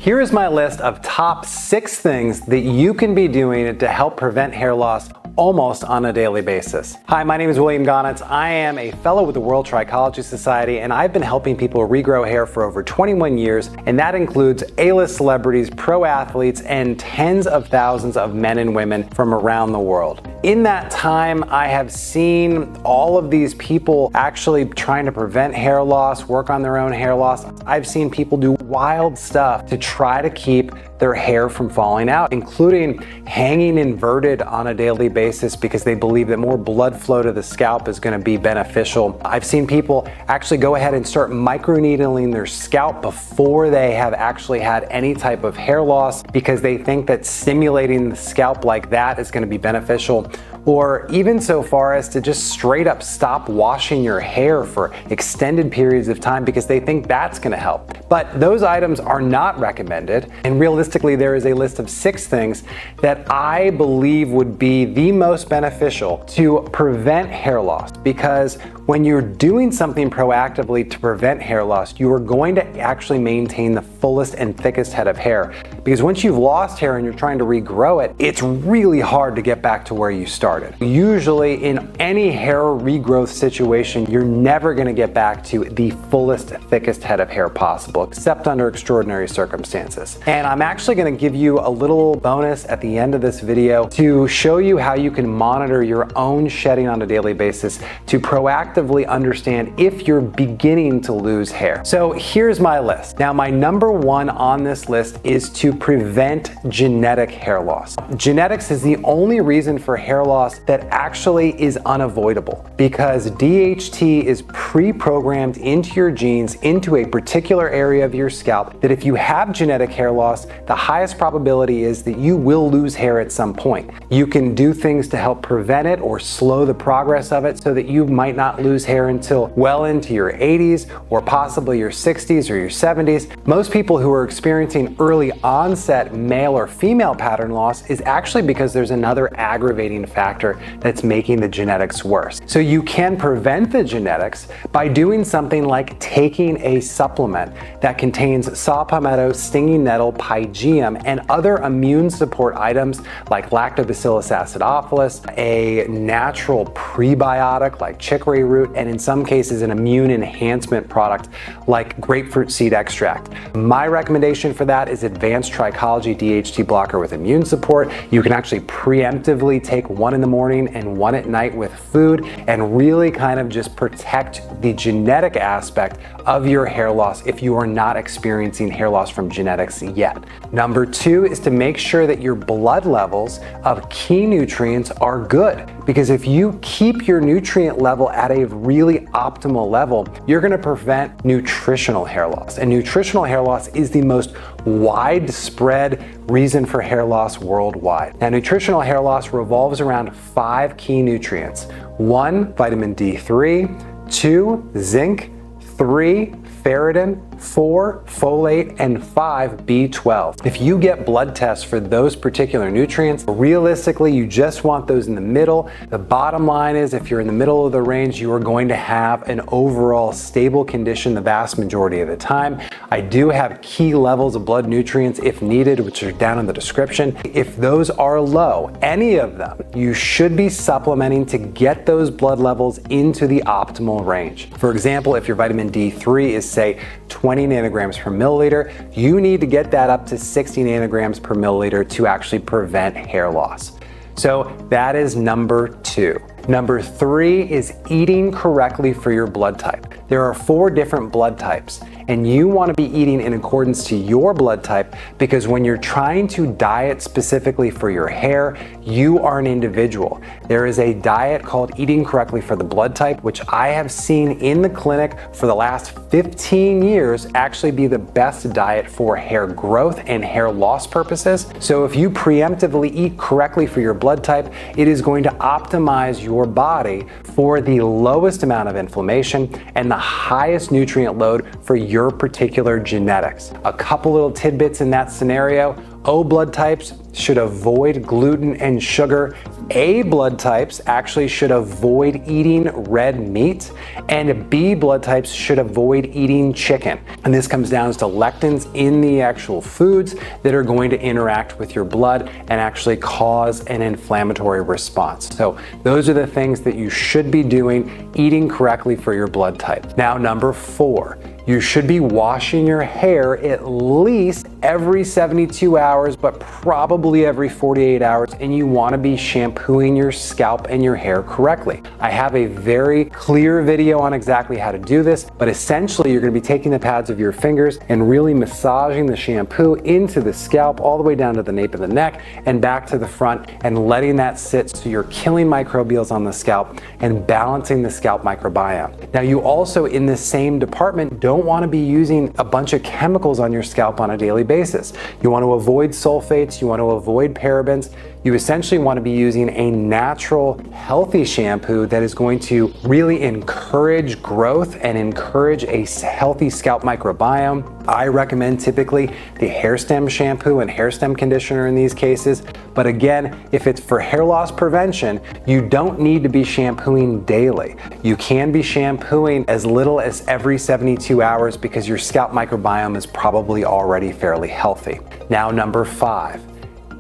Here is my list of top 6 things that you can be doing to help prevent hair loss almost on a daily basis. Hi, my name is William Gaunitz. I am a fellow with the World Trichology Society, and I've been helping people regrow hair for over 21 years, and that includes A-list celebrities, pro athletes, and tens of thousands of men and women from around the world. In that time, I have seen all of these people actually trying to prevent hair loss, work on their own hair loss. I've seen people do wild stuff to try to keep their hair from falling out, including hanging inverted on a daily basis because they believe that more blood flow to the scalp is going to be beneficial. I've seen people actually go ahead and start microneedling their scalp before they have actually had any type of hair loss because they think that stimulating the scalp like that is going to be beneficial. Or even so far as to just straight up stop washing your hair for extended periods of time because they think that's going to help. But those items are not recommended, and realistically there is a list of 6 things that I believe would be the most beneficial to prevent hair loss, because when you're doing something proactively to prevent hair loss, you are going to actually maintain the fullest and thickest head of hair. Because once you've lost hair and you're trying to regrow it, it's really hard to get back to where you started. Usually in any hair regrowth situation, you're never going to get back to the fullest, thickest head of hair possible, except under extraordinary circumstances. And I'm actually going to give you a little bonus at the end of this video to show you how you can monitor your own shedding on a daily basis to proactively understand if you're beginning to lose hair. So here's my list. Now, my number 1 on this list is to prevent genetic hair loss. Genetics is the only reason for hair loss that actually is unavoidable, because DHT is pre-programmed into your genes, into a particular area of your scalp, that if you have genetic hair loss, the highest probability is that you will lose hair at some point. You can do things to help prevent it or slow the progress of it so that you might not lose hair until well into your 80s or possibly your 60s or your 70s. Most people who are experiencing early onset male or female pattern loss is actually because there's another aggravating factor that's making the genetics worse. So you can prevent the genetics by doing something like taking a supplement that contains saw palmetto, stinging nettle, pygeum, and other immune support items like lactobacillus acidophilus, a natural prebiotic like chicory root, and in some cases an immune enhancement product like grapefruit seed extract. My recommendation for that is Advanced Trichology DHT blocker with immune support. You can actually preemptively take 1 in the morning and 1 at night with food and really kind of just protect the genetic aspect of your hair loss if you are not experiencing hair loss from genetics yet. Number 2 is to make sure that your blood levels of key nutrients are good, because if you keep your nutrient level at a really optimal level, you're going to prevent nutritional hair loss. And nutritional hair loss is the most widespread reason for hair loss worldwide. Now, nutritional hair loss revolves around 5 key nutrients. 1, vitamin D3, 2, zinc, 3, ferritin, 4, folate, and 5, B12. If you get blood tests for those particular nutrients, realistically, you just want those in the middle. The bottom line is if you're in the middle of the range, you are going to have an overall stable condition the vast majority of the time. I do have key levels of blood nutrients if needed, which are down in the description. If those are low, any of them, you should be supplementing to get those blood levels into the optimal range. For example, if your vitamin D3 is, say, 20 nanograms per milliliter, you need to get that up to 60 nanograms per milliliter to actually prevent hair loss. So that is number 2. Number 3 is eating correctly for your blood type. There are 4 different blood types, and you want to be eating in accordance to your blood type, because when you're trying to diet specifically for your hair, you are an individual. There is a diet called Eating Correctly for the Blood Type, which I have seen in the clinic for the last 15 years actually be the best diet for hair growth and hair loss purposes. So if you preemptively eat correctly for your blood type, it is going to optimize your body for the lowest amount of inflammation and the highest nutrient load for your particular genetics. A couple little tidbits in that scenario. O blood types should avoid gluten and sugar. A blood types actually should avoid eating red meat, and B blood types should avoid eating chicken. And this comes down to lectins in the actual foods that are going to interact with your blood and actually cause an inflammatory response. So those are the things that you should be doing, eating correctly for your blood type. Now, number 4. You should be washing your hair at least every 72 hours, but probably every 48 hours, and you want to be shampooing your scalp and your hair correctly. I have a very clear video on exactly how to do this, but essentially you're going to be taking the pads of your fingers and really massaging the shampoo into the scalp all the way down to the nape of the neck and back to the front, and letting that sit so you're killing microbials on the scalp and balancing the scalp microbiome. Now, you also, in this same department, don't want to be using a bunch of chemicals on your scalp on a daily basis. You want to avoid sulfates, you want to avoid parabens. You essentially want to be using a natural, healthy shampoo that is going to really encourage growth and encourage a healthy scalp microbiome. I recommend typically the hair stem shampoo and hair stem conditioner in these cases. But again, if it's for hair loss prevention, you don't need to be shampooing daily. You can be shampooing as little as every 72 hours because your scalp microbiome is probably already fairly healthy. Now, number 5.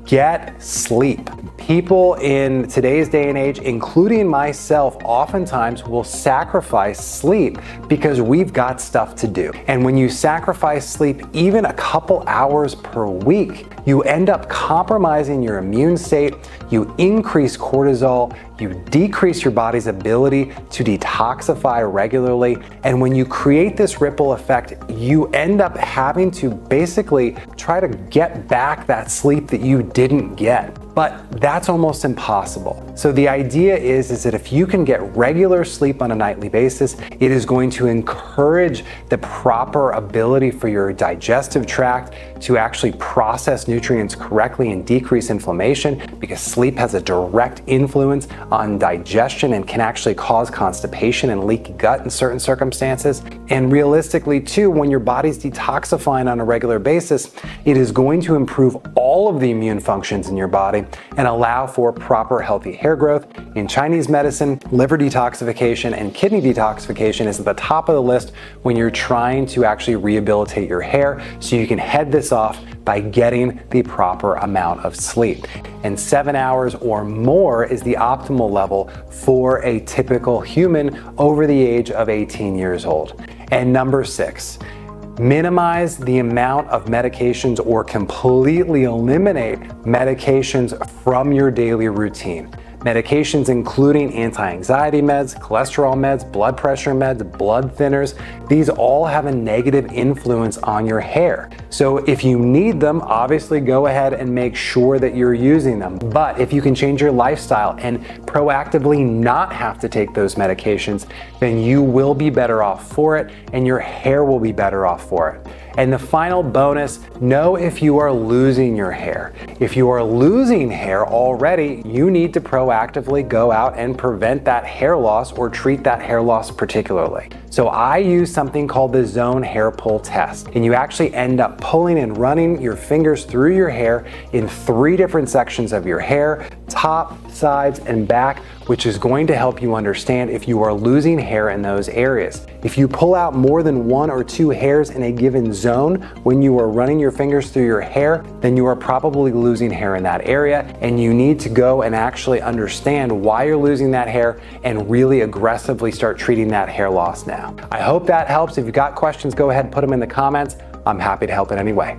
Get sleep. People in today's day and age, including myself, oftentimes will sacrifice sleep because we've got stuff to do. And when you sacrifice sleep even a couple hours per week, you end up compromising your immune state, you increase cortisol, you decrease your body's ability to detoxify regularly, and when you create this ripple effect, you end up having to basically try to get back that sleep that you didn't get. But that's almost impossible. So the idea is that if you can get regular sleep on a nightly basis, it is going to encourage the proper ability for your digestive tract to actually process nutrients correctly and decrease inflammation, because sleep has a direct influence on digestion and can actually cause constipation and leaky gut in certain circumstances. And realistically too, when your body's detoxifying on a regular basis, it is going to improve all of the immune functions in your body and allow for proper healthy hair growth. In Chinese medicine, liver detoxification and kidney detoxification is at the top of the list when you're trying to actually rehabilitate your hair, so you can head this off by getting the proper amount of sleep. And 7 hours or more is the optimal level for a typical human over the age of 18 years old. And number 6, minimize the amount of medications or completely eliminate medications from your daily routine. Medications including anti-anxiety meds, cholesterol meds, blood pressure meds, blood thinners, these all have a negative influence on your hair. So if you need them, obviously go ahead and make sure that you're using them. But if you can change your lifestyle and proactively not have to take those medications, then you will be better off for it and your hair will be better off for it. And the final bonus, know if you are losing your hair. If you are losing hair already, you need to proactively go out and prevent that hair loss or treat that hair loss particularly. So I use something called the zone hair pull test, and you actually end up pulling and running your fingers through your hair in 3 different sections of your hair, top, sides, and back, which is going to help you understand if you are losing hair in those areas. If you pull out more than 1 or 2 hairs in a given zone when you are running your fingers through your hair, then you are probably losing hair in that area, and you need to go and actually understand why you're losing that hair and really aggressively start treating that hair loss now. I hope that helps. If you've got questions, go ahead and put them in the comments. I'm happy to help in any way.